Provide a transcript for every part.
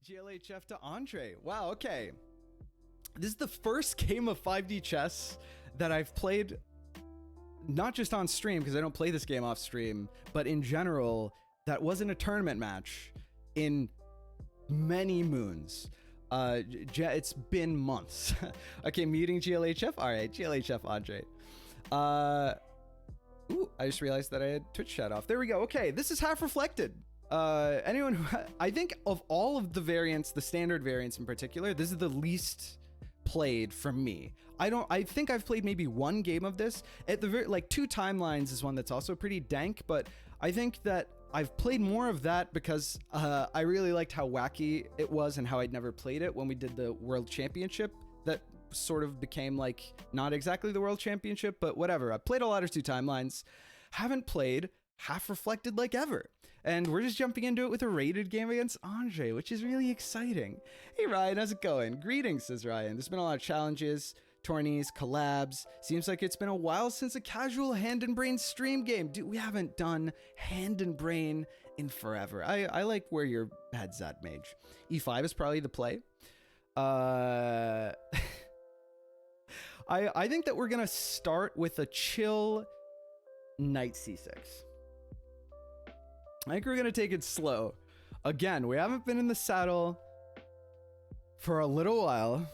GLHF to Andre. Wow, okay. This is the first game of 5D chess that I've played, not just on stream, because I don't play this game off stream, but in general, that wasn't a tournament match in many moons. It's been months. Okay, meeting GLHF. All right, GLHF Andre. Ooh, I just realized that I had Twitch chat off. There we go. Okay, this is Half Reflected. Anyone who, I think of all of the variants, the standard variants in particular, this is the least played from me. I think I've played maybe one game of this. At the very, like, Two Timelines is one that's also pretty dank, but I think that I've played more of that because I really liked how wacky it was and how I'd never played it when we did the World Championship. That sort of became like not exactly the World Championship, but whatever. I played a lot of Two Timelines. Haven't played Half Reflected like ever. And we're just jumping into it with a rated game against Andre, which is really exciting. Hey Ryan, how's it going? Greetings, says Ryan. There's been a lot of challenges, tourneys, collabs. Seems like it's been a while since a casual Hand and Brain stream game. Dude, we haven't done Hand and Brain in forever. I like where your head's at, Mage. E5 is probably the play. I think that we're gonna start with a chill knight c6. I think we're gonna take it slow. Again, we haven't been in the saddle for a little while.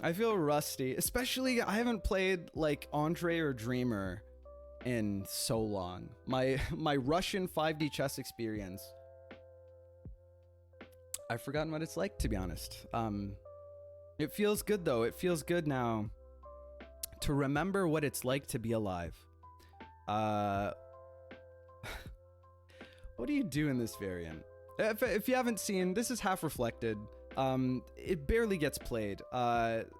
I feel rusty, especially I haven't played like Andre or Dreamer in so long. My Russian 5D chess experience, I've forgotten what it's like, to be honest. It feels good though. It feels good now to remember what it's like to be alive. What do you do in this variant? If you haven't seen, this is Half Reflected. It barely gets played,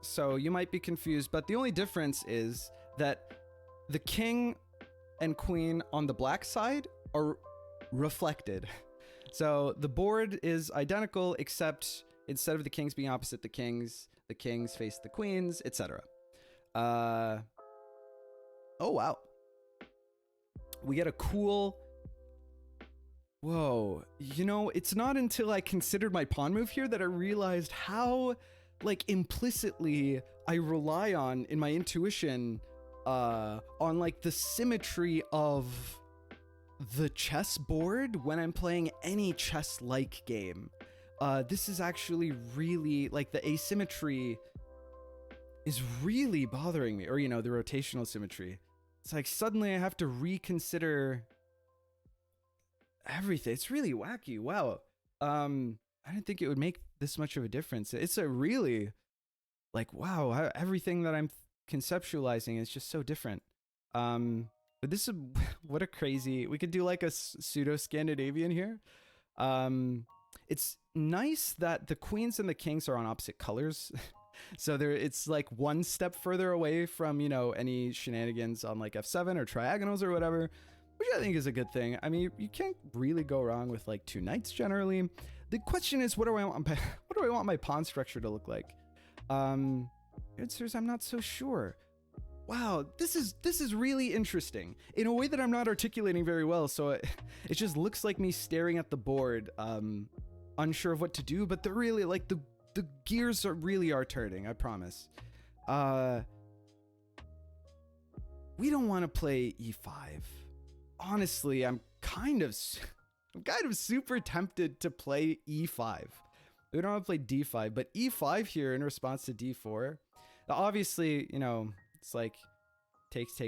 so you might be confused, but the only difference is that the king and queen on the black side are reflected. So the board is identical, except instead of the kings being opposite the kings face the queens, etc. Oh wow. We get a cool... Whoa, you know, it's not until I considered my pawn move here that I realized how, like, implicitly I rely on, in my intuition, on, like, the symmetry of the chessboard when I'm playing any chess-like game. This is actually really, like, the asymmetry is really bothering me, or, you know, the rotational symmetry. It's like, suddenly I have to reconsider everything. It's really wacky. Wow. I didn't think it would make this much of a difference. It's a really, like, wow, everything that I'm conceptualizing is just so different. But this is what a crazy, we could do like a pseudo Scandinavian here. It's nice that the queens and the kings are on opposite colors. So it's like one step further away from, you know, any shenanigans on like F7 or triagonals or whatever, which I think is a good thing. I mean, you can't really go wrong with like two knights generally. The question is, what do I want my pawn structure to look like? Answers, I'm not so sure. Wow, this is really interesting in a way that I'm not articulating very well. So it just looks like me staring at the board, unsure of what to do. But they're really like the gears really are turning. I promise. We don't want to play E5. Honestly, I'm kind of super tempted to play E5. We don't want to play D5, but E5 here in response to D4. Obviously, you know, it's like takes.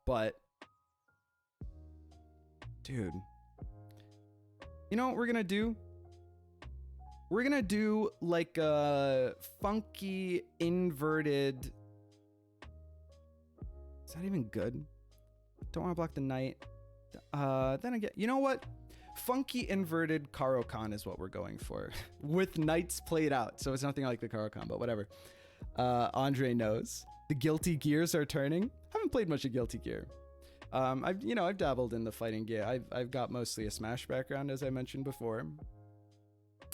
But dude, you know what we're gonna do? We're gonna do like a funky inverted. Is that even good? Don't want to block the knight. Then again, you know what? Funky inverted Caro-Kann is what we're going for. With knights played out. So it's nothing like the Caro-Kann, but whatever. Andre knows. The Guilty Gears are turning. Haven't played much of Guilty Gear. I've dabbled in the fighting game. I've got mostly a Smash background, as I mentioned before.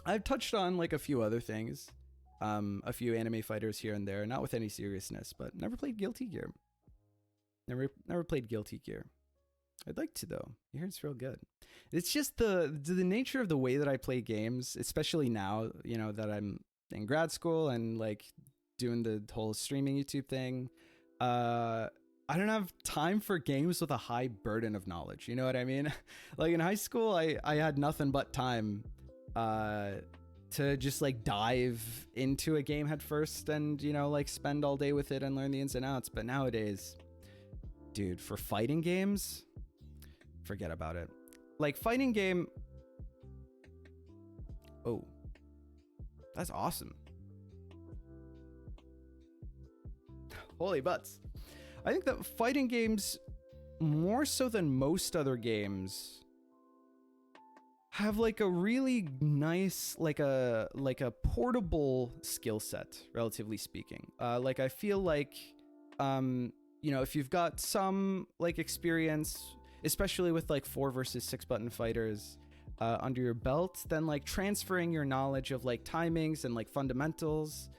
I've touched on like a few other things. A few anime fighters here and there, not with any seriousness, but never played Guilty Gear. Never played Guilty Gear. I'd like to though. I hear it's real good. It's just the nature of the way that I play games, especially now, you know, that I'm in grad school and like doing the whole streaming YouTube thing. I don't have time for games with a high burden of knowledge. You know what I mean? Like in high school, I had nothing but time to just like dive into a game head first and, you know, like spend all day with it and learn the ins and outs. But nowadays, dude, for fighting games, forget about it. Like fighting game. Oh, that's awesome. Holy butts. I think that fighting games, more so than most other games, have like a really nice, like a portable skill set, relatively speaking. Like I feel like, you know, if you've got some like experience, especially with like 4 versus 6 button fighters under your belt, then like transferring your knowledge of like timings and like fundamentals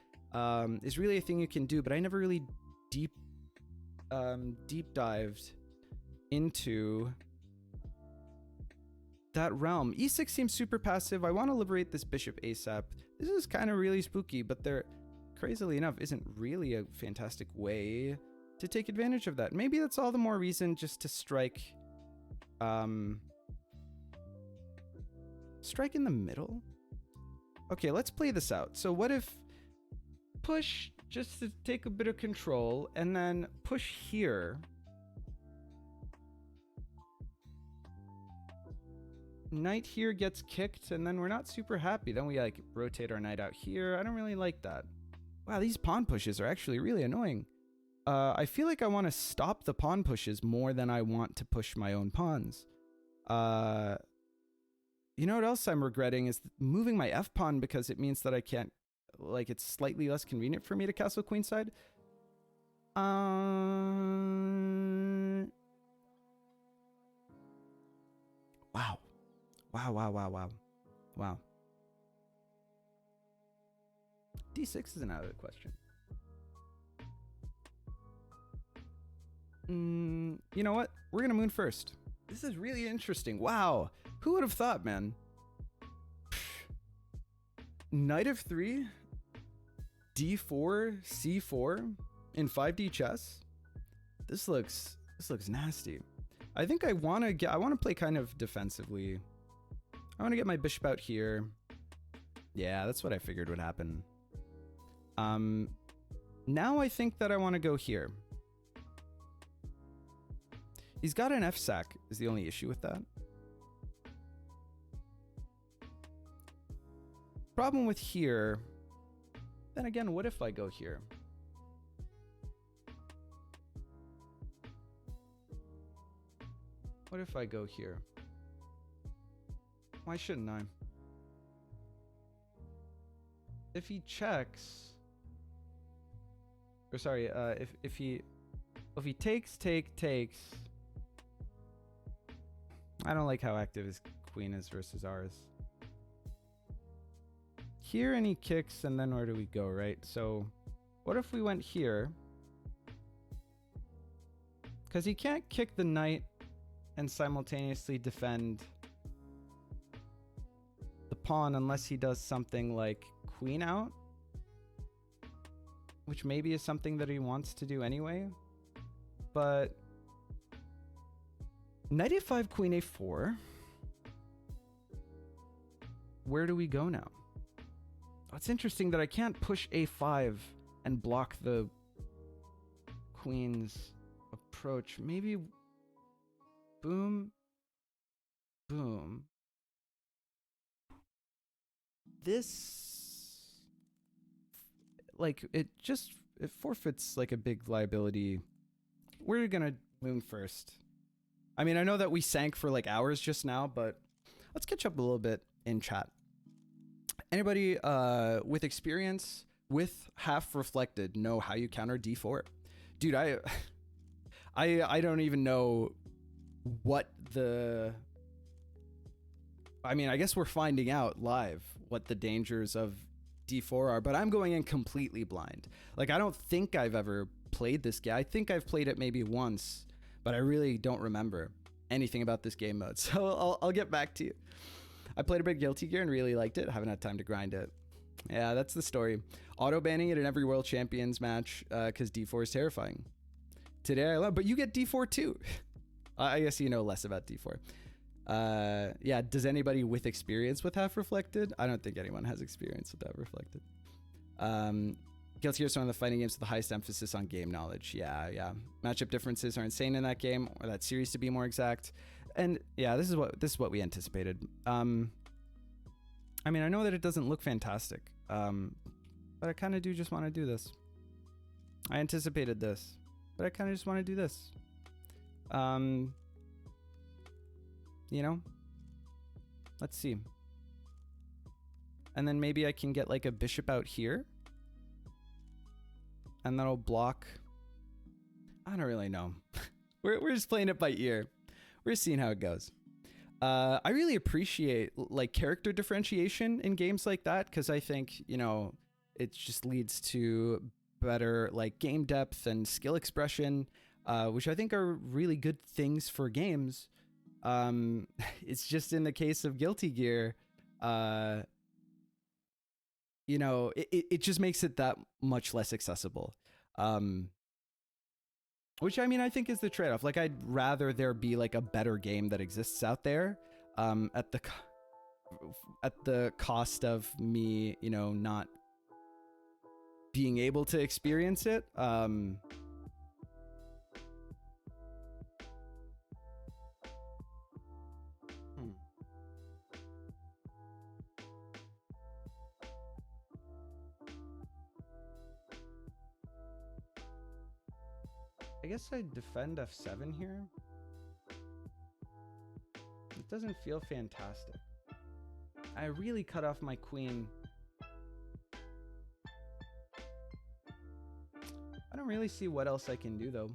is really a thing you can do. But I never really deep dived into that realm. E6 seems super passive. I want to liberate this bishop ASAP. This is kind of really spooky, but there, crazily enough, isn't really a fantastic way to take advantage of that. Maybe that's all the more reason just to strike strike in the middle. Okay, let's play this out. So what if push just to take a bit of control and then push here. Knight here gets kicked and then we're not super happy. Then we like rotate our knight out here. I don't really like that. Wow, these pawn pushes are actually really annoying. I feel like I want to stop the pawn pushes more than I want to push my own pawns. You know what else I'm regretting is moving my f pawn because it means that I can't, like, it's slightly less convenient for me to castle queenside. Wow. Wow. D6 isn't out of the question. You know what? We're gonna moon first. This is really interesting. Wow. Who would have thought, man? Knight of 3, D4, C4 in 5D chess. This looks nasty. I think I want to play kind of defensively. I want to get my bishop out here. Yeah, that's what I figured would happen. Now I think that I want to go here. He's got an f-sack is the only issue with that. Problem with here, then again, what if I go here? What if I go here? Why shouldn't I? If he checks, or sorry, if he takes, I don't like how active his queen is versus ours. Here and he kicks, and then where do we go, right? So what if we went here? Because he can't kick the knight and simultaneously defend the pawn unless he does something like queen out, which maybe is something that he wants to do anyway. But knight a5, queen a4. Where do we go now? Oh, it's interesting that I can't push a5 and block the queen's approach. Maybe boom, boom. This, like, it forfeits like a big liability. We're gonna moon first. I mean, I know that we sank for like hours just now, but let's catch up a little bit in chat. Anybody with experience with half reflected know how you counter d4? Dude, I don't even know what the... I mean, I guess we're finding out live what the dangers of d4 are, but I'm going in completely blind. Like, I don't think I've ever played this guy. I think I've played it maybe once, but I really don't remember. anything about this game mode, so I'll get back to you. I played a bit Guilty Gear and really liked it. Haven't had time to grind it. Yeah, that's the story. Auto banning it in every World Champions match because D4 is terrifying. Today I love, but you get D4 too. I guess you know less about D4. Yeah, does anybody with experience with Half Reflected? I don't think anyone has experience with Half Reflected. Guilty Gear is one of the fighting games with the highest emphasis on game knowledge. Yeah. Matchup differences are insane in that game, or that series to be more exact. And yeah, this is what we anticipated. I mean, I know that it doesn't look fantastic, but I kind of do just want to do this. I anticipated this, but I kind of just want to do this. You know, let's see. And then maybe I can get like a bishop out here, and that'll block. I don't really know. We're just playing it by ear. We're seeing how it goes. I really appreciate like character differentiation in games like that, because I think, you know, it just leads to better like game depth and skill expression, which I think are really good things for games. It's just in the case of Guilty Gear, you know, it just makes it that much less accessible. Which, I mean, I think is the trade-off. Like, I'd rather there be like a better game that exists out there, at the cost of me, you know, not being able to experience it. I guess I'd defend f7 here. It doesn't feel fantastic. I really cut off my queen. I don't really see what else I can do though.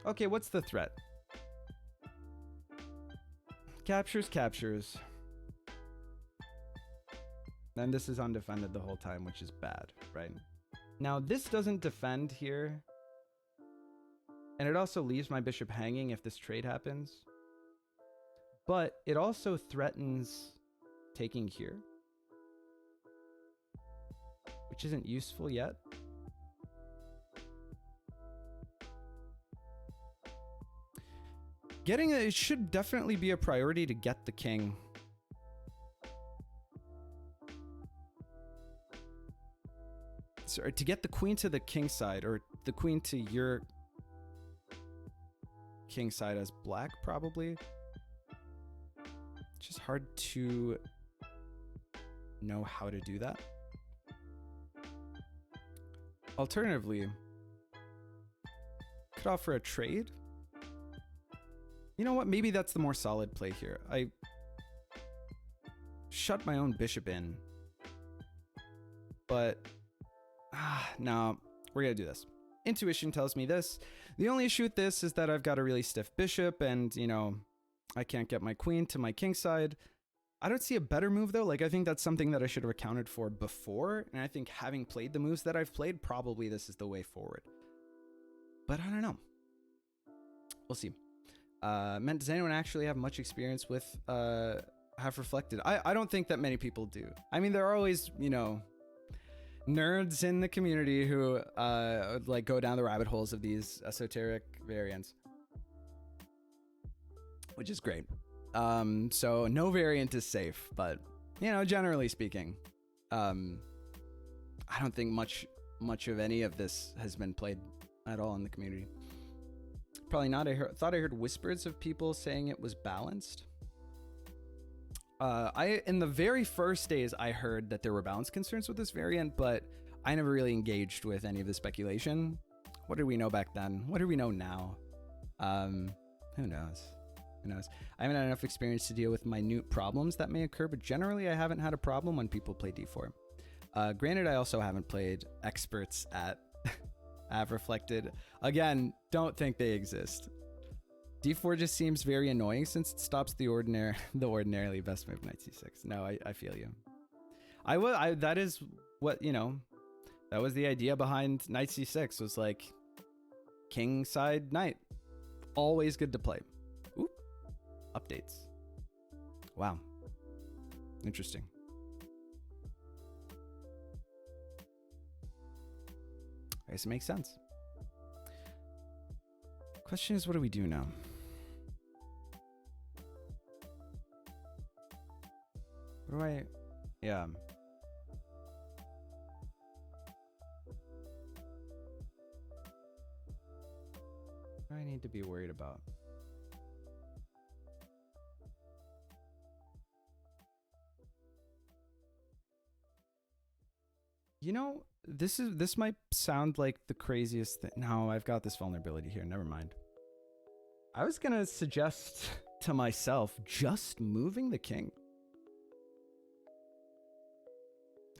Okay, what's the threat? Captures. Then this is undefended the whole time, which is bad, right? Now this doesn't defend here. And it also leaves my bishop hanging if this trade happens. But it also threatens taking here, which isn't useful yet. It should definitely be a priority to get the king. Sorry, to get the queen to the king side, or the queen to your king side as black, probably. It's just hard to know how to do that. Alternatively, could offer a trade. You know what? Maybe that's the more solid play here. I shut my own bishop in. But, no, we're gonna do this. Intuition tells me this. The only issue with this is that I've got a really stiff bishop and, you know, I can't get my queen to my king side. I don't see a better move though. Like, I think that's something that I should have accounted for before. And I think having played the moves that I've played, probably this is the way forward. But I don't know. We'll see. Does anyone actually have much experience with Half Reflected? I don't think that many people do. I mean, there are always, you know, nerds in the community who like go down the rabbit holes of these esoteric variants, which is great. So no variant is safe, but you know, generally speaking, I don't think much of any of this has been played at all in the community. Probably not. I thought I heard whispers of people saying it was balanced. In the very first days, I heard that there were balance concerns with this variant, but I never really engaged with any of the speculation. What did we know back then? What do we know now? Who knows? Who knows? I haven't had enough experience to deal with minute problems that may occur, but generally I haven't had a problem when people play D4. Granted, I also haven't played experts at Have Reflected. Again, don't think they exist. D4 just seems very annoying since it stops the ordinarily best move, knight c6. No, I feel you. That is what, you know, that was the idea behind knight c6, was like king side knight. Always good to play. Oop, updates. Wow. Interesting. I guess it makes sense. Question is, what do we do now? What do I... Yeah. What do I need to be worried about? You know, this might sound like the craziest thing. No, I've got this vulnerability here. Never mind. I was gonna suggest to myself just moving the king.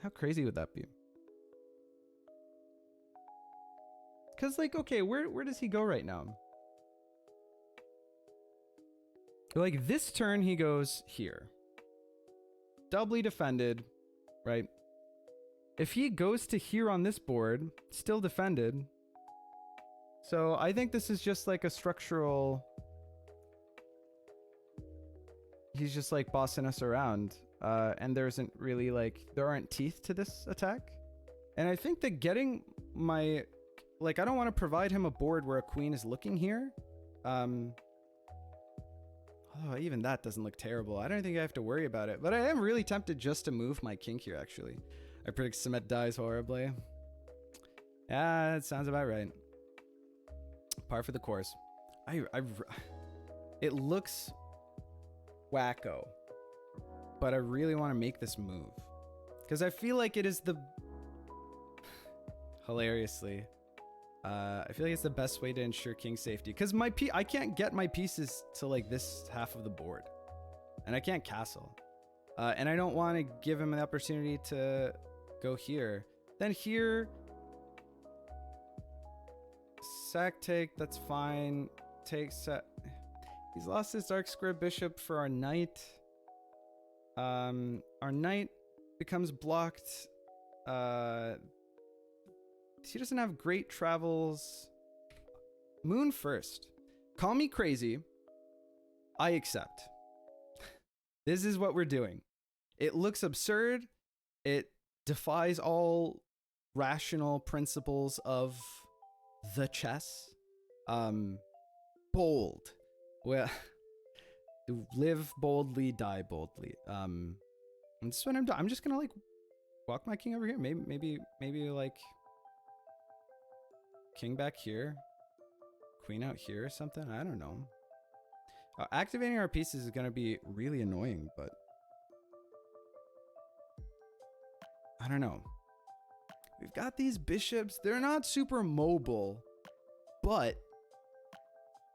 How crazy would that be? Because, like, okay, where does he go right now? Like, this turn, he goes here. Doubly defended, right? If he goes to here on this board, still defended. So I think this is just like a structural... He's just like bossing us around. And there isn't really like... There aren't teeth to this attack. And I think that getting my... Like, I don't want to provide him a board where a queen is looking here. Oh, even that doesn't look terrible. I don't think I have to worry about it. But I am really tempted just to move my king here, actually. I predict Semet dies horribly. Yeah, it sounds about right. Par for the course. It looks wacko, but I really want to make this move because I feel like it is the hilariously. I feel like it's the best way to ensure king safety because I can't get my pieces to like this half of the board, and I can't castle, and I don't want to give him an opportunity to go here. Then here, sack take. That's fine. Take set. He's lost his dark square bishop for our knight. Our knight becomes blocked. He doesn't have great travels. Moon first. Call me crazy. I accept. This is what we're doing. It looks absurd. It defies all rational principles of the chess. Bold. Well, live boldly, die boldly. And this is what I'm doing. I'm just gonna like walk my king over here. Maybe like king back here, queen out here or something. I don't know. Activating our pieces is gonna be really annoying, but I don't know. We've got these bishops. They're not super mobile, but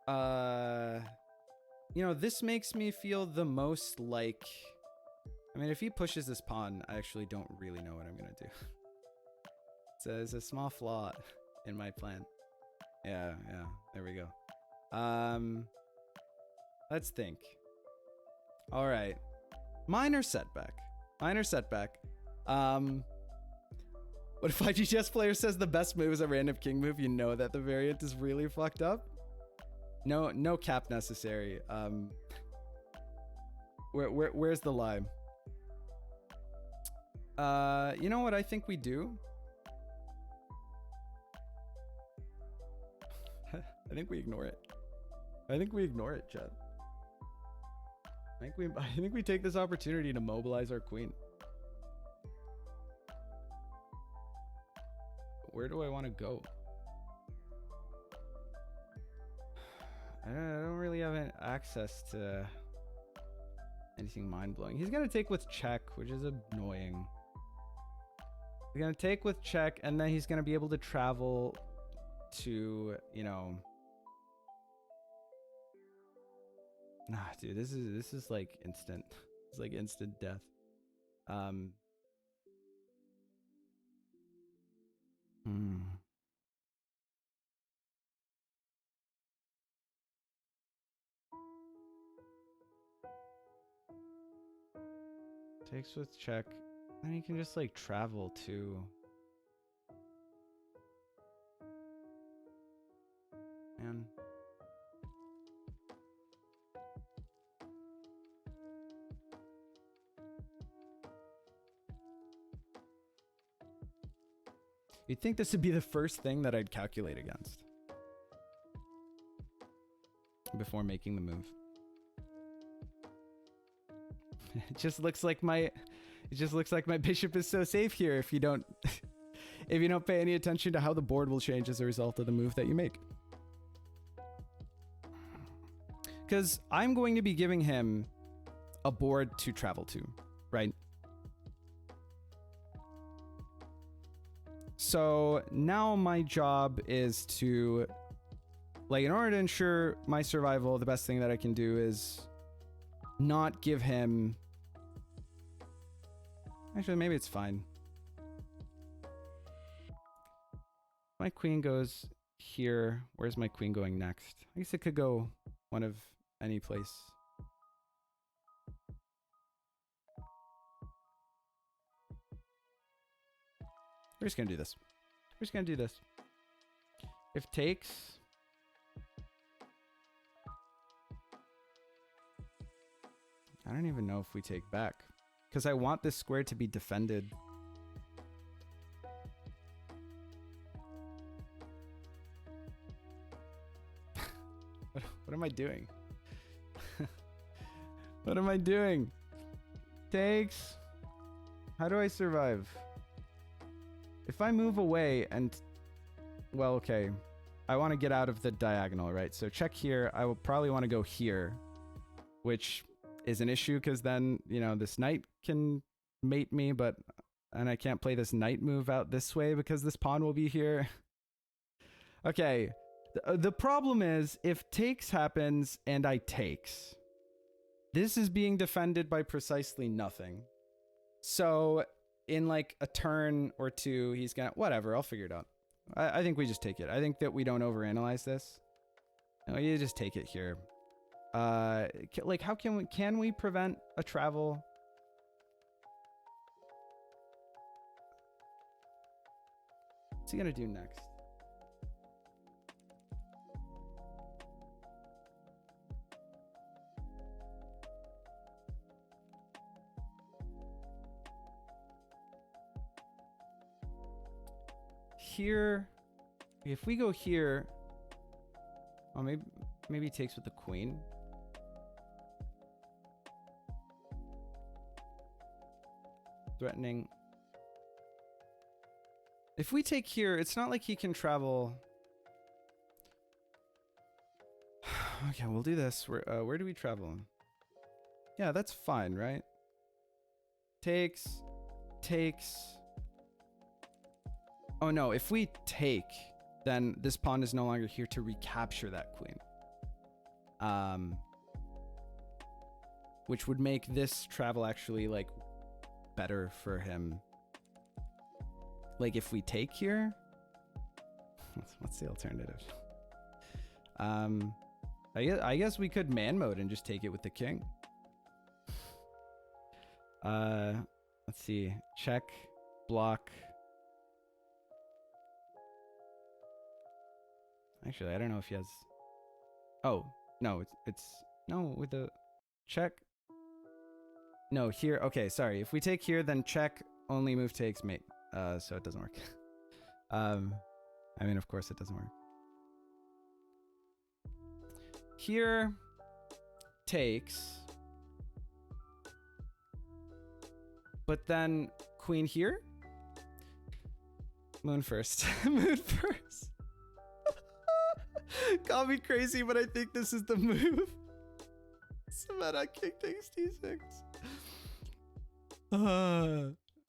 you know, this makes me feel the most like, I mean, if he pushes this pawn, I actually don't really know what I'm gonna do. It's a small flaw in my plan. Yeah, there we go. Let's think. All right, minor setback. What if IGCS player says the best move is a random king move? You know that the variant is really fucked up. No cap necessary. Where's the lie? You know what I think we do? I think we ignore it. Chad. I think we take this opportunity to mobilize our queen. Where do I want to go? I don't really have access to anything mind-blowing. He's gonna take with check, which is annoying. He's gonna take with check, and then he's gonna be able to travel to, you know... Nah, dude, this is like instant. It's like instant death. Takes with check. Then you can just like travel too. Man. You'd think this would be the first thing that I'd calculate against before making the move. It just looks like my bishop is so safe here if you don't if you don't pay any attention to how the board will change as a result of the move that you make. Because I'm going to be giving him a board to travel to, right? So now my job is to, like, in order to ensure my survival, the best thing that I can do is not give him... Actually, maybe it's fine. My queen goes here. Where's my queen going next? I guess it could go one of any place. We're just gonna do this. We're just gonna do this. If takes... I don't even know if we take back. Because I want this square to be defended. What am I doing? What am I doing? Takes. How do I survive? If I move away and... Well, okay. I want to get out of the diagonal, right? So check here. I will probably want to go here. Which is an issue because then, you know, this knight can mate me, but... And I can't play this knight move out this way because this pawn will be here. Okay. The problem is, if takes happens and I takes, this is being defended by precisely nothing. So, in like a turn or two, he's gonna... Whatever, I'll figure it out. I think we just take it. I think that we don't overanalyze this. No, you just take it here. Like, how can we prevent a travel? What's he gonna do next? Here, if we go here, oh, maybe he takes with the queen. Threatening. If we take here, it's not like he can travel. Okay, we'll do this. Where do we travel? Yeah, that's fine, right? Takes. Oh no, if we take, then this pawn is no longer here to recapture that queen. Which would make this travel actually, like, better for him. Like, if we take here? What's the alternative? I guess we could man mode and just take it with the king. Let's see. Check. Block. Actually, I don't know if he has... Oh, no, it's... No, with the... Check. No, here... Okay, sorry. If we take here, then check, only move takes, mate. So it doesn't work. I mean, of course it doesn't work. Here... Takes. But then... Queen here? Moon first. Moon first. Call me crazy, but I think this is the move. Savannah, king takes d6.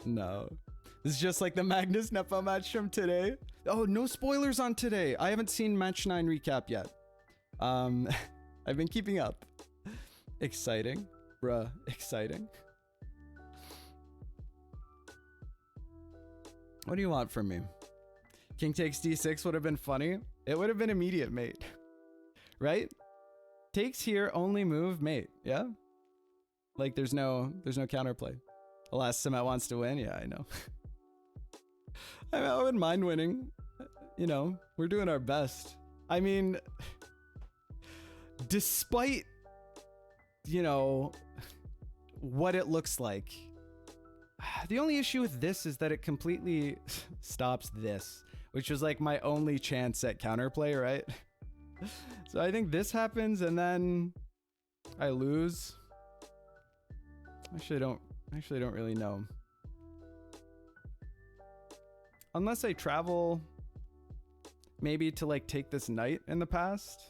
No. This is just like the Magnus Nepo match from today. Oh, no spoilers on today. I haven't seen match 9 recap yet. I've been keeping up. Exciting. Bruh, exciting. What do you want from me? King takes d6 would have been funny. It would have been immediate mate. Right? Takes here, only move, mate. Yeah? Like, there's no counterplay. Alas, Samet wants to win. Yeah, I know. I wouldn't mind winning. You know, we're doing our best. I mean, despite, you know, what it looks like, The only issue with this is that it completely stops this, which was like my only chance at counterplay, right? So I think this happens and then I lose. Actually, I don't really know. Unless I travel maybe to like take this knight in the past.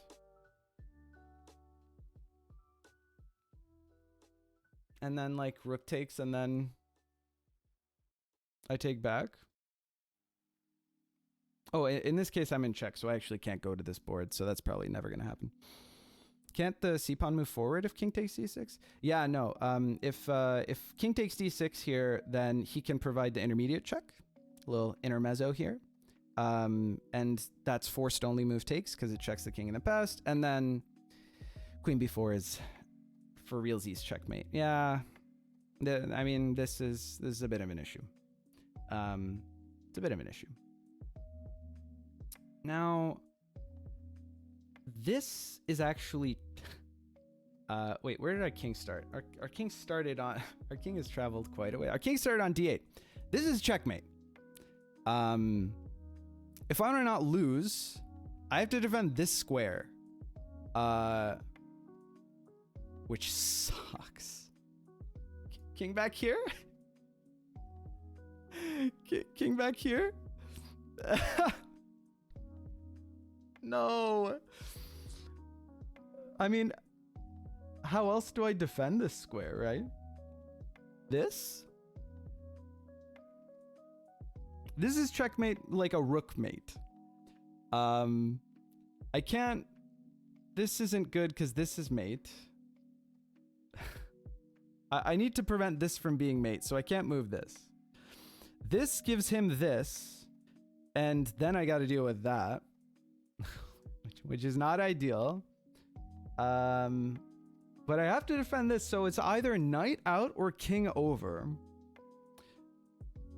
And then like rook takes and then I take back. Oh, in this case I'm in check, so I actually can't go to this board, so that's probably never gonna happen. Can't the c-pawn move forward if king takes d6? Yeah, no. If king takes d6 here, then he can provide the intermediate check. A little intermezzo here. And that's forced only move takes because it checks the king in the past. And then queen b4 is for realsies checkmate. Yeah. I mean, this is a bit of an issue. It's a bit of an issue. Now, this is actually... wait, where did our king start? Our king started on... Our king has traveled quite a way. Our king started on d8. This is checkmate. If I want to not lose, I have to defend this square. Which sucks. King back here? King back here? No. I mean, how else do I defend this square, right? This? This is checkmate like a rook mate. I can't... This isn't good because this is mate. I need to prevent this from being mate, so I can't move this. This gives him this, and then I got to deal with that. Which is not ideal. But I have to defend this, so it's either knight out or king over.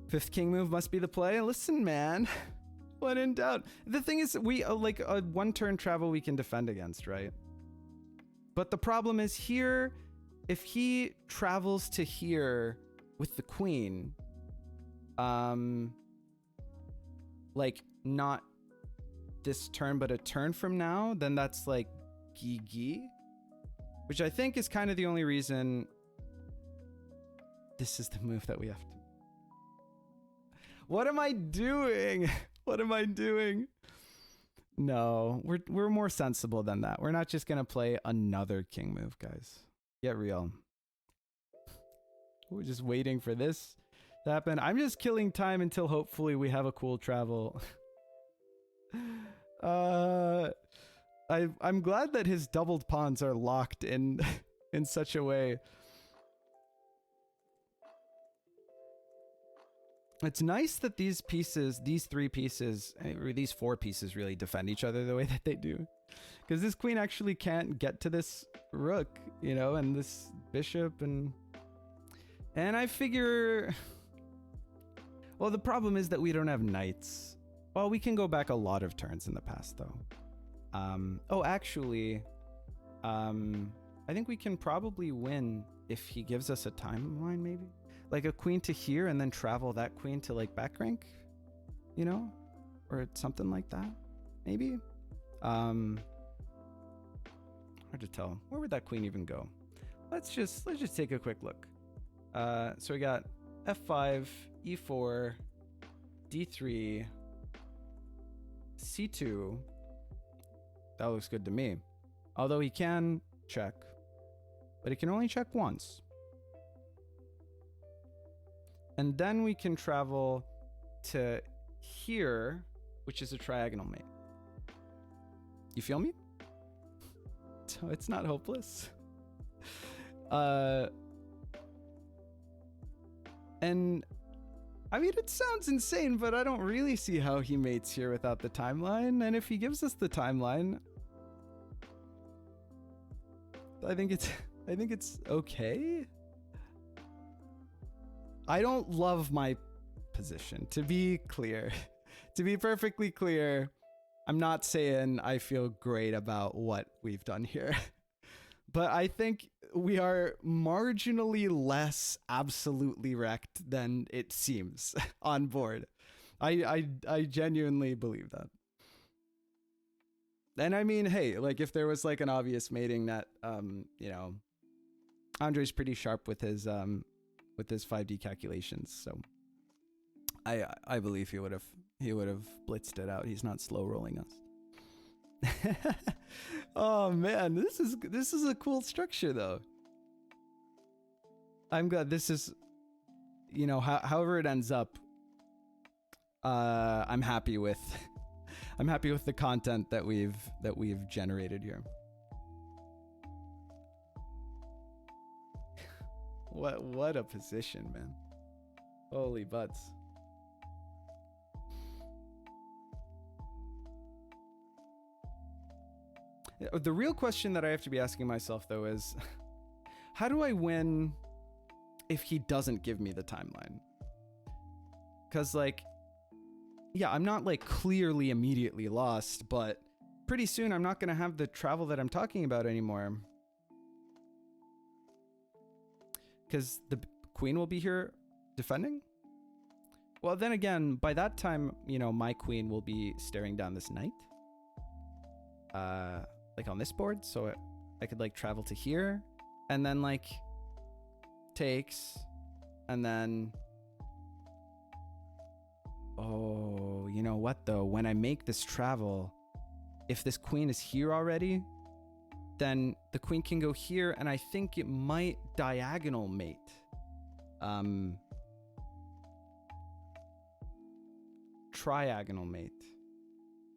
Fifth king move must be the play. Listen, man. When in doubt. The thing is, we like a one-turn travel we can defend against, right? But the problem is here, if he travels to here with the queen, like not this turn, but a turn from now, then that's like Gigi, which I think is kind of the only reason this is the move that we have to. What am I doing? What am I doing? No, we're more sensible than that. We're not just gonna play another king move, guys. Get real. We're just waiting for this to happen. I'm just killing time until hopefully we have a cool travel. I'm glad that his doubled pawns are locked in in such a way. It's nice that these pieces, these three pieces, or these four pieces really defend each other the way that they do. Because this queen actually can't get to this rook, you know, and this bishop, and I figure... Well, the problem is that we don't have knights. Well, we can go back a lot of turns in the past, though. Oh, actually, I think we can probably win if he gives us a timeline, maybe? Like a queen to here and then travel that queen to like back rank, you know? Or something like that, maybe? Hard to tell. Where would that queen even go? Let's just take a quick look. So we got f5, e4, d3, c2. That looks good to me. Although he can check, but he can only check once. And then we can travel to here, which is a triagonal mate. You feel me? So it's not hopeless. And I mean, it sounds insane, but I don't really see how he mates here without the timeline. And if he gives us the timeline, I think it's okay. I don't love my position, to be clear. To be perfectly clear, I'm not saying I feel great about what we've done here. But I think we are marginally less absolutely wrecked than it seems on board. I genuinely believe that. And I mean, hey, like if there was like an obvious mating net, you know, Andre's pretty sharp with his 5D calculations, so I believe he would have blitzed it out. He's not slow rolling us. Oh man, this is a cool structure though. I'm glad this is, you know, however it ends up. I'm happy with the content that we've generated here. What a position, man. Holy butts. The real question that I have to be asking myself though is, how do I win if he doesn't give me the timeline? Because like, yeah, I'm not like clearly immediately lost, but pretty soon I'm not going to have the travel that I'm talking about anymore. Because the queen will be here defending? Well, then again, by that time, you know, my queen will be staring down this knight. Like on this board, so I could like travel to here, and then like takes, and then... Oh, you know what though? When I make this travel, if this queen is here already, then the queen can go here, and I think it might diagonal mate. Triagonal mate.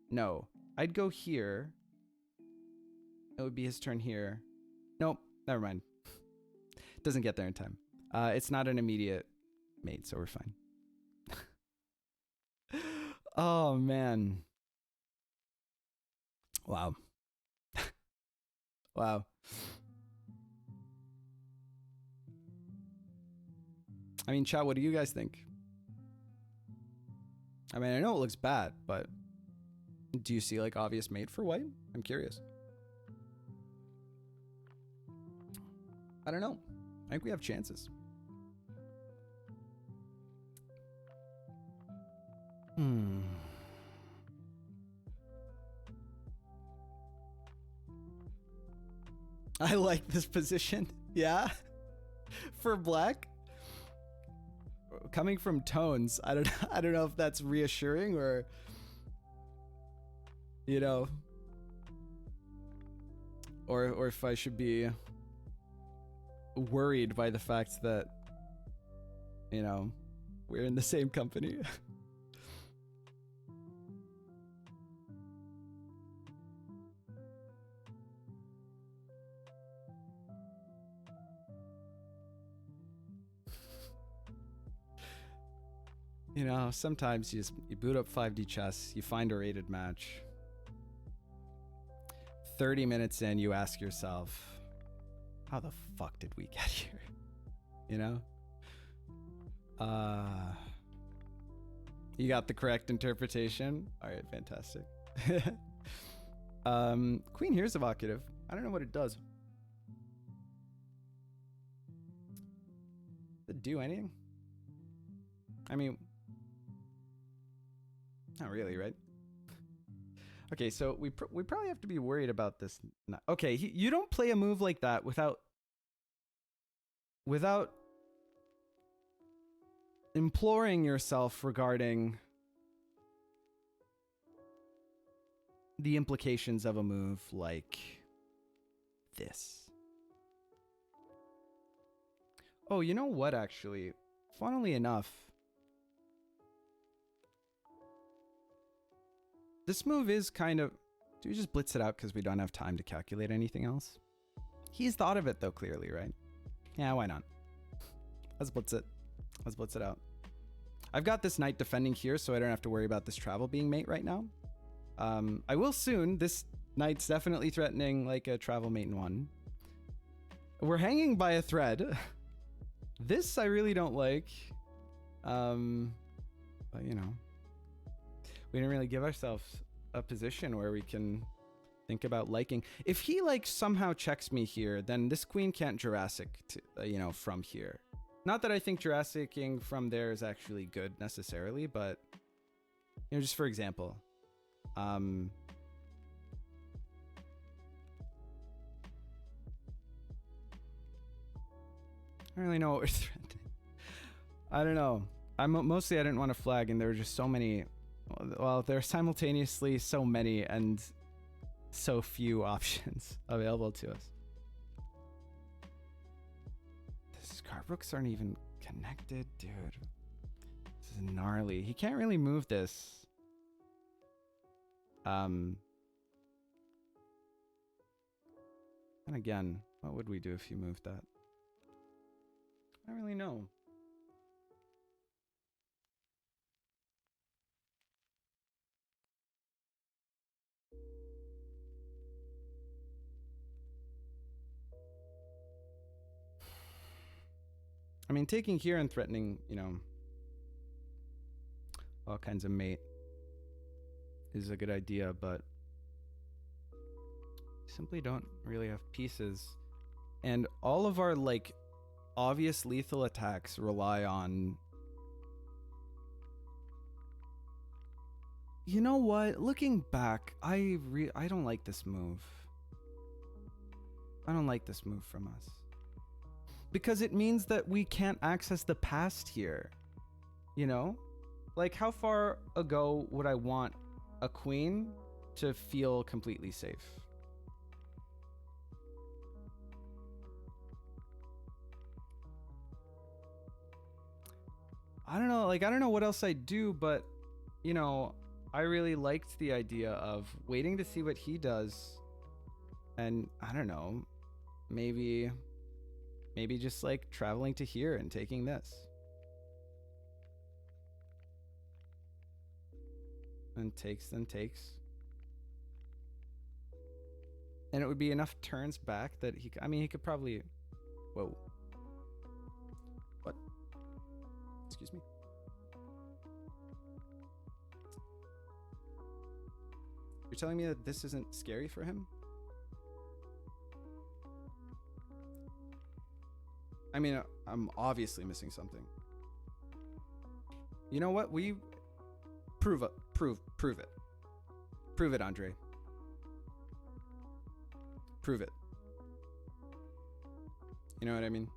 No, I'd go here. It would be his turn here. Nope, never mind. Doesn't get there in time. It's not an immediate mate, so we're fine. Oh, man. Wow. Wow. I mean, chat, what do you guys think? I mean, I know it looks bad, but do you see like obvious mate for white? I'm curious. I don't know. I think we have chances. I like this position. Yeah. For black. Coming from Tones, I don't know if that's reassuring or, you know, or if I should be worried by the fact that, you know, we're in the same company. You know, sometimes you boot up 5D chess, you find a rated match. 30 minutes in, you ask yourself, how the fuck did we get here? You know? You got the correct interpretation. All right, fantastic. Queen here's evocative. I don't know what it does. Does it do anything? I mean, not really, right? Okay, so we probably have to be worried about this. Okay, you don't play a move like that without imploring yourself regarding the implications of a move like this. Oh, you know what, actually? Funnily enough, this move is kind of... Do we just blitz it out because we don't have time to calculate anything else? He's thought of it, though, clearly, right? Yeah, why not? Let's blitz it. Let's blitz it out. I've got this knight defending here, so I don't have to worry about this travel being mate right now. I will soon. This knight's definitely threatening, like, a travel mate in one. We're hanging by a thread. This I really don't like. But, you know. We didn't really give ourselves a position where we can Think about liking. If he like somehow checks me here, then this queen can't Jurassic, from here. Not that I think Jurassicing from there is actually good necessarily, but just for example, I don't really know what we're threatening. I don't know. Mostly I didn't want to flag, and there were just so many. Well, there are simultaneously so many and so few options available to us. These Carbrooks aren't even connected, dude. This is gnarly. He can't really move this. And again, what would we do if he moved that? I don't really know. I mean, taking here and threatening, all kinds of mate is a good idea, but simply don't really have pieces. And all of our, like, obvious lethal attacks rely on... You know what? Looking back, I don't like this move. I don't like this move from us. Because it means that we can't access the past here. Like, how far ago would I want a queen to feel completely safe? I don't know. Like, I don't know what else I'd do, but, I really liked the idea of waiting to see what he does. And I don't know, maybe just like traveling to here and taking this. And takes, then takes. And it would be enough turns back that he could probably... Whoa. What? Excuse me. You're telling me that this isn't scary for him? I mean, I'm obviously missing something. You know what? Prove it. Prove it. Prove it, Andre. Prove it. You know what I mean?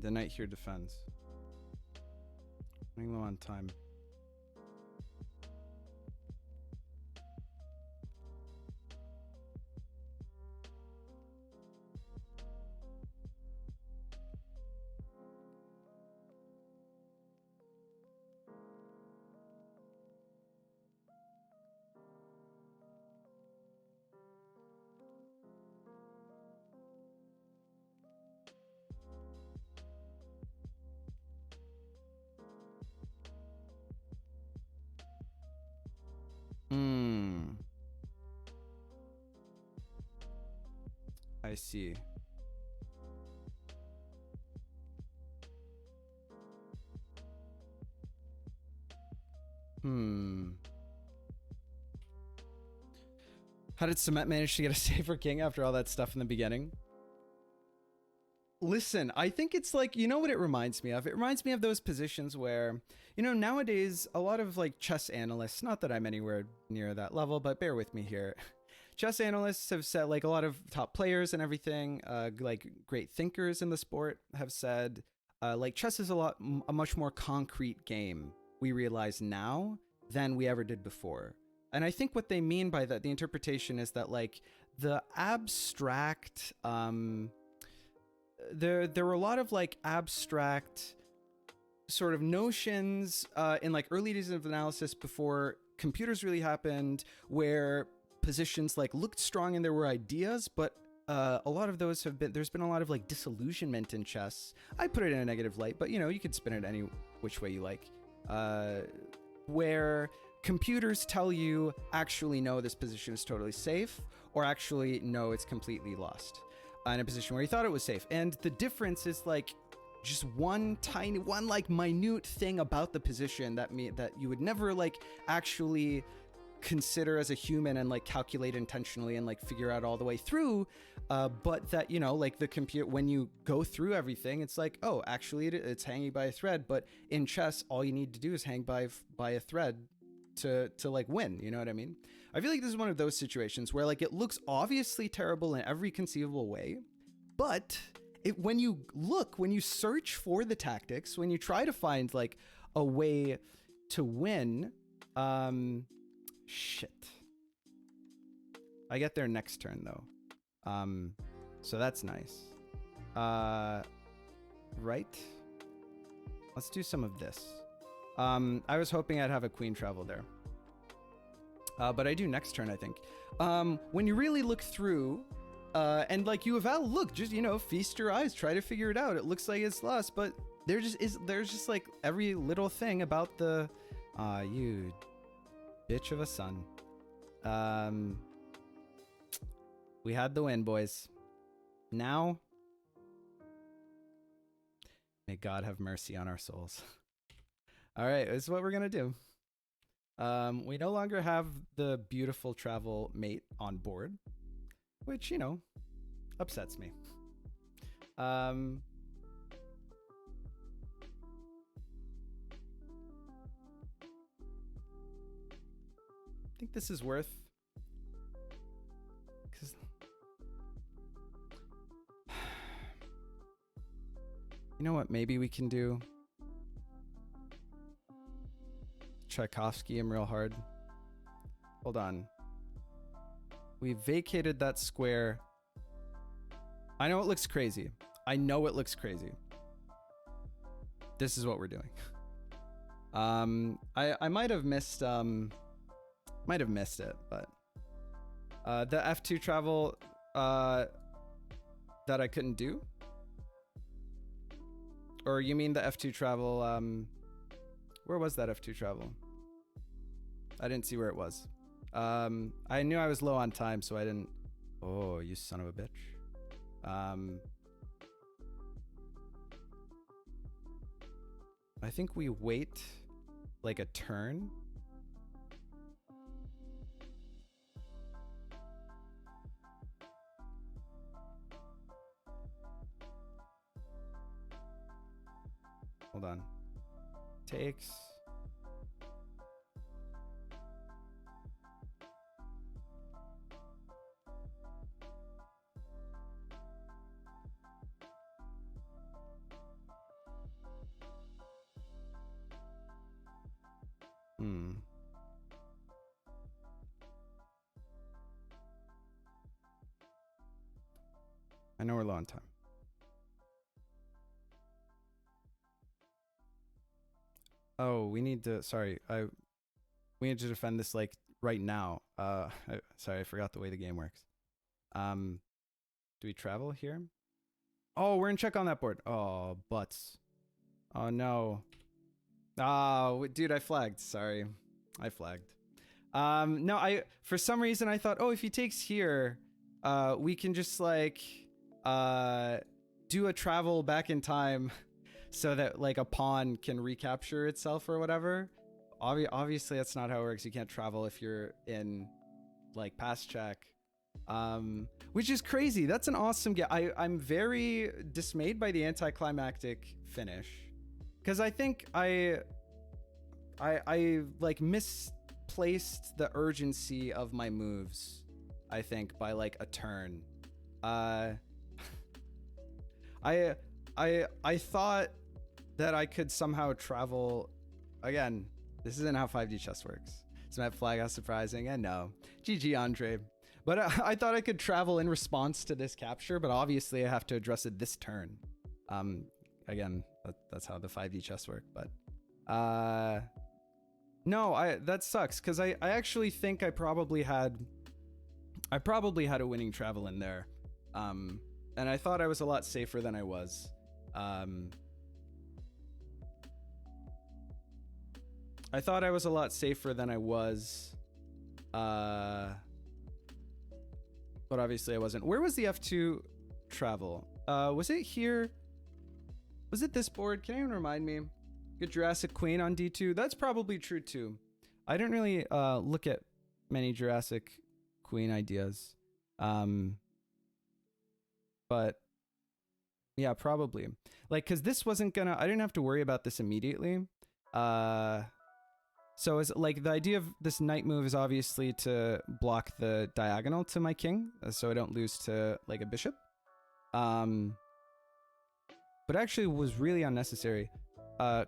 The knight here defends. Running low on time. I see. How did Cement manage to get a safer king after all that stuff in the beginning? Listen, I think it's like, you know what it reminds me of? It reminds me of those positions where, nowadays a lot of like chess analysts, not that I'm anywhere near that level, but bear with me here. Chess analysts have said, like a lot of top players and everything, like great thinkers in the sport have said, Like chess is a much more concrete game, we realize now, than we ever did before. And I think what they mean by that, the interpretation is that like the abstract, there were a lot of like abstract sort of notions in like early days of analysis before computers really happened, where positions like looked strong and there were ideas, but a lot of those there's been a lot of like disillusionment in chess. I put it in a negative light, but you know, you could spin it any which way you like, where computers tell you actually no, this position is totally safe, or actually no, it's completely lost, in a position where you thought it was safe. And the difference is like just one like minute thing about the position that you would never like actually consider as a human and like calculate intentionally and like figure out all the way through, but that, you know, like the compute, when you go through everything, it's like, oh, actually it's hanging by a thread. But in chess, all you need to do is hang by a thread to like win, you know what I mean? I feel like this is one of those situations where like it looks obviously terrible in every conceivable way, but when you search for the tactics, when you try to find like a way to win, shit. I get there next turn though. So that's nice. Right? Let's do some of this. I was hoping I'd have a queen travel there. But I do next turn, I think. When you really look through, and like you eval, look, just, you know, feast your eyes, try to figure it out. It looks like it's lost, but there's just like every little thing about the, you bitch of a son. We had the win, boys. Now, may God have mercy on our souls. All right, this is what we're gonna do. We no longer have the beautiful travel mate on board, which, you know, upsets me. I think this is worth, because you know what maybe we can do? Tchaikovsky him real hard. Hold on. We vacated that square. I know it looks crazy. I know it looks crazy. This is what we're doing. I might have missed it, but the F2 travel that I couldn't do? Or you mean the F2 travel, where was that F2 travel? I didn't see where it was. I knew I was low on time, so I didn't. Oh, you son of a bitch. I think we wait like a turn. Hold on. Takes. I know we're low on time. Oh, we need to, sorry, we need to defend this like right now. Sorry, I forgot the way the game works. Do we travel here? Oh, we're in check on that board. Oh, butts. Oh no. Oh, dude, I flagged. Sorry, I flagged. No, for some reason I thought, oh, if he takes here, we can just like do a travel back in time so that like a pawn can recapture itself or whatever. Obviously that's not how it works. You can't travel if you're in like pass check, which is crazy. That's an awesome game. I'm very dismayed by the anticlimactic finish, because I think I like misplaced the urgency of my moves, I think, by like a turn. I thought that I could somehow travel. Again, this isn't how 5D chess works. Smet flag, how surprising. And no, GG Andre. But I thought I could travel in response to this capture, but obviously I have to address it this turn. Again, that's how the 5D chess work. But no, that sucks because I actually think I probably had a winning travel in there, and I thought I was a lot safer than I was. I thought I was a lot safer than I was, but obviously I wasn't. Where was the F2 travel? Was it here? Was it this board? Can anyone remind me? Good Jurassic Queen on D2. That's probably true too. I didn't really look at many Jurassic Queen ideas, but yeah, probably. Like, cause this wasn't gonna. I didn't have to worry about this immediately. So as like the idea of this knight move is obviously to block the diagonal to my king, so I don't lose to like a bishop. But actually was really unnecessary.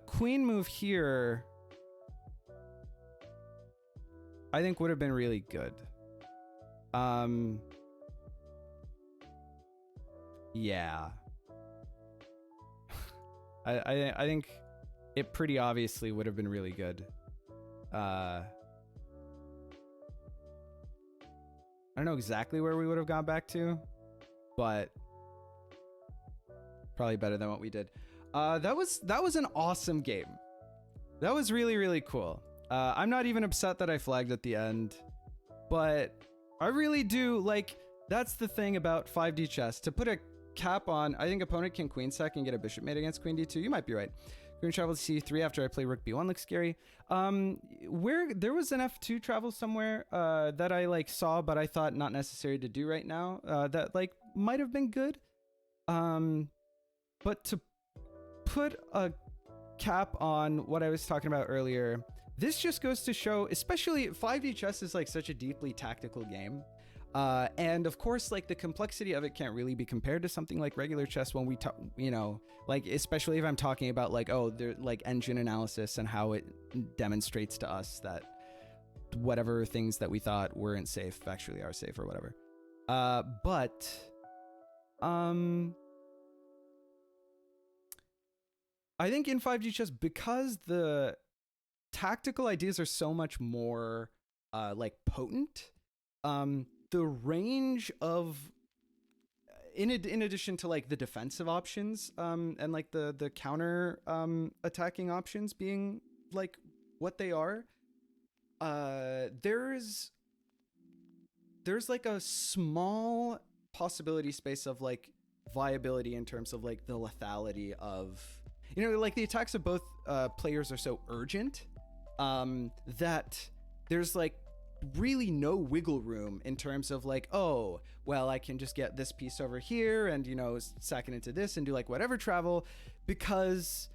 Queen move here, I think would have been really good. Yeah. I think it pretty obviously would have been really good. I don't know exactly where we would have gone back to, but probably better than what we did. That was an awesome game. That was really, really cool. I'm not even upset that I flagged at the end, but I really do like, that's the thing about 5D chess. To put a cap on, I think opponent can queen sack and get a bishop mate against queen d2. You might be right. Queen travel to c3 after I play rook b1 looks scary. Where there was an f2 travel somewhere that I like saw, but I thought not necessary to do right now. That like might have been good. But to put a cap on what I was talking about earlier, this just goes to show, especially 5D chess is like such a deeply tactical game. And of course, like the complexity of it can't really be compared to something like regular chess when we talk, you know, like, especially if I'm talking about like, oh, they're like engine analysis and how it demonstrates to us that whatever things that we thought weren't safe actually are safe or whatever. But I think in 5D chess, because the tactical ideas are so much more like potent, the range of in addition to like the defensive options and like the counter attacking options being like what they are, there's like a small possibility space of like viability in terms of like the lethality of, you know, like the attacks of both players are so urgent that there's like really no wiggle room in terms of like, oh, well, I can just get this piece over here and, you know, sack it into this and do like whatever travel, because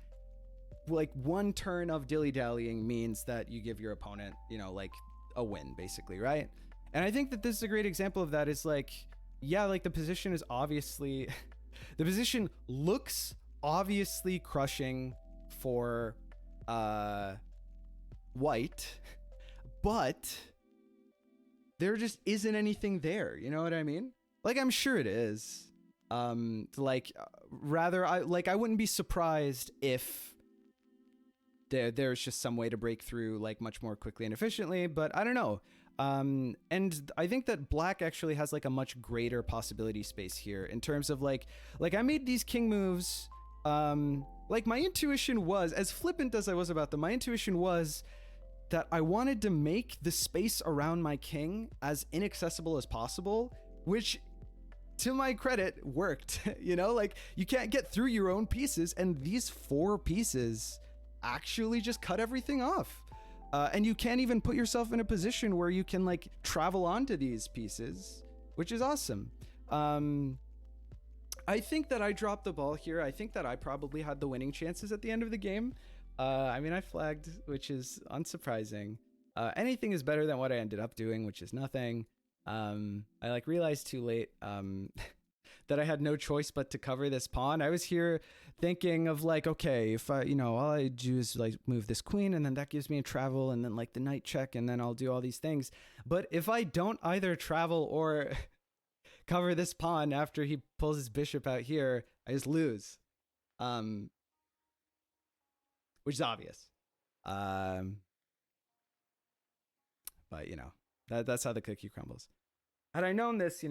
like one turn of dilly-dallying means that you give your opponent, you know, like a win basically, right? And I think that this is a great example of that. Is like, yeah, like the position is obviously the position looks obviously crushing for white, but there just isn't anything there. You know what I mean? Like, I'm sure it is. Rather, I wouldn't be surprised if there's just some way to break through like much more quickly and efficiently, but I don't know. And I think that black actually has like a much greater possibility space here in terms of like I made these king moves. Like my intuition was, as flippant as I was about them, my intuition was that I wanted to make the space around my king as inaccessible as possible, which to my credit worked. You know, like you can't get through your own pieces, and these 4 pieces actually just cut everything off. And you can't even put yourself in a position where you can like travel onto these pieces, which is awesome. I think that I dropped the ball here. I think that I probably had the winning chances at the end of the game. I mean, I flagged, which is unsurprising. Anything is better than what I ended up doing, which is nothing. I like realized too late. that I had no choice but to cover this pawn. I was here thinking of like, okay, if I, all I do is like move this queen and then that gives me a travel and then like the knight check and then I'll do all these things. But if I don't either travel or cover this pawn after he pulls his bishop out here, I just lose. Which is obvious. But that's how the cookie crumbles. Had I known this,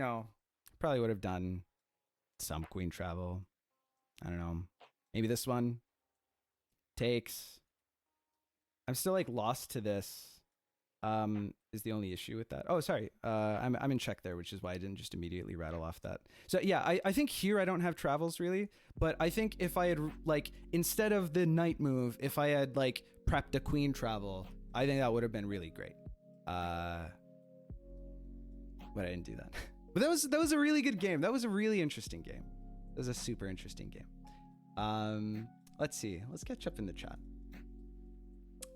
probably would have done some queen travel. I don't know. Maybe this one takes. I'm still like lost to this. Is the only issue with that. Oh, sorry. I'm in check there, which is why I didn't just immediately rattle off that. So yeah, I think here I don't have travels really, but I think if I had like, instead of the knight move, if I had like prepped a queen travel, I think that would have been really great. But I didn't do that. But that was a really good game. That was a really interesting game. That was a super interesting game. Let's see. Let's catch up in the chat.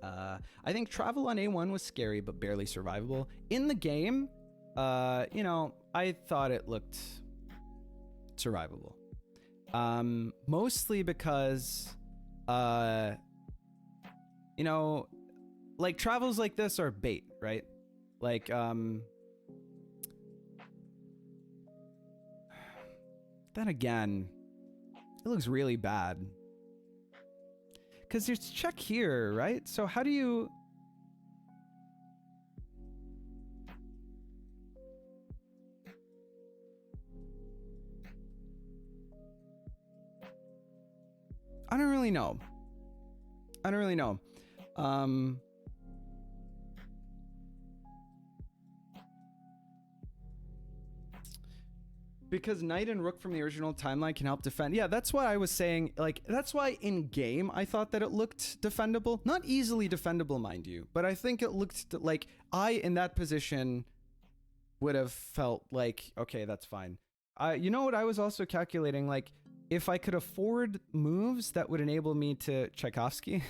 I think travel on A1 was scary, but barely survivable. In the game, I thought it looked survivable. Mostly because, like travels like this are bait, right? Like, then again, it looks really bad. Because there's check here, right? So how do you... I don't really know. Because knight and rook from the original timeline can help defend. Yeah, that's why I was saying, like, that's why in game I thought that it looked defendable. Not easily defendable, mind you, but I think it looked like in that position would have felt like, okay, that's fine. You know what I was also calculating? Like, if I could afford moves that would enable me to Tchaikovsky,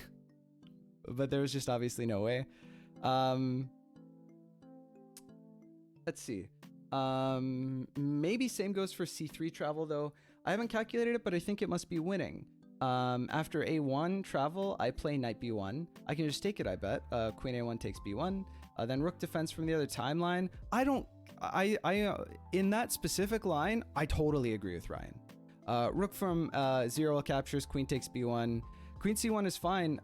but there was just obviously no way. Let's see. Maybe same goes for c3 travel though. I haven't calculated it, but I think it must be winning. After a1 travel, I play knight b1. I can just take it, I bet. Queen a1 takes b1. Then rook defense from the other timeline. In that specific line, I totally agree with Ryan. Rook from 0L captures, queen takes b1. Queen c1 is fine,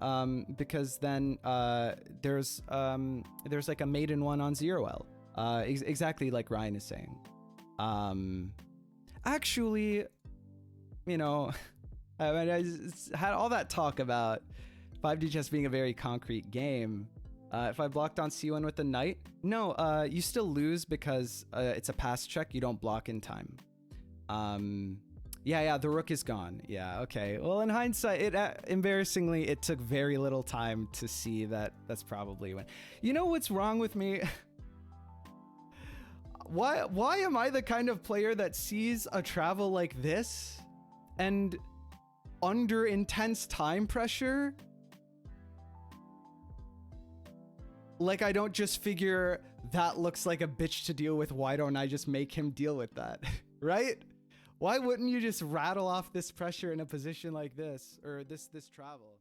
because then there's like a maiden one on 0L. Exactly like Ryan is saying. Actually, I had all that talk about 5D chess being a very concrete game. If I blocked on c1 with the knight, no, you still lose because it's a pass check. You don't block in time. Yeah, the rook is gone. Yeah, okay. Well, in hindsight, embarrassingly, it took very little time to see that that's probably when. You know what's wrong with me? Why am I the kind of player that sees a travel like this and under intense time pressure, like I don't just figure that looks like a bitch to deal with, why don't I just make him deal with that? Right? Why wouldn't you just rattle off this pressure in a position like this, or this travel?